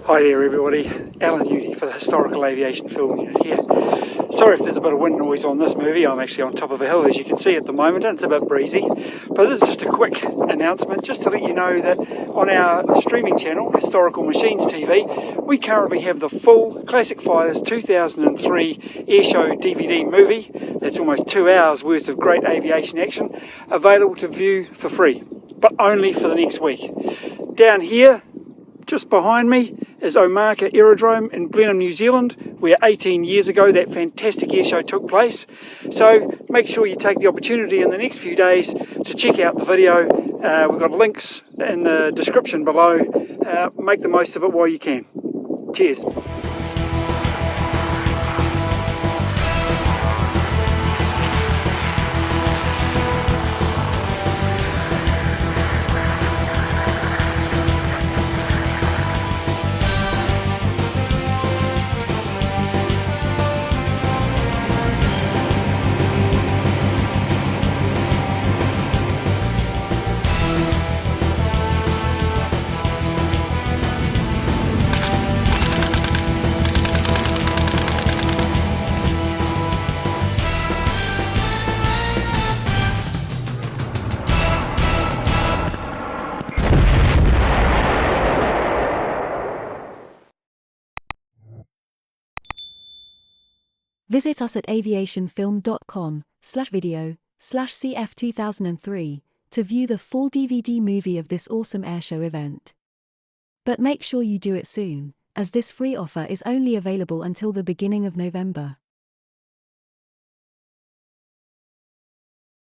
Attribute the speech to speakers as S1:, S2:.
S1: Hi there everybody, Alan Udy for the Historical Aviation Film Unit here. Sorry if there's a bit of wind noise on this movie. I'm actually on top of a hill as you can see at the moment and it's a bit breezy. But this is just a quick announcement just to let you know that on our streaming channel, Historical Machines TV, we currently have the full Classic Fighters 2003 Airshow DVD movie, that's almost 2 hours worth of great aviation action, available to view for free, but only for the next week. Down here, just behind me, is Omaka Aerodrome in Blenheim, New Zealand, where 18 years ago that fantastic airshow took place. So make sure you take the opportunity in the next few days to check out the video. We've got links in the description below. Make the most of it while you can. Cheers.
S2: Visit us at aviationfilm.com/video/CF2003 to view the full DVD movie of this awesome airshow event. But make sure you do it soon, as this free offer is only available until the beginning of November.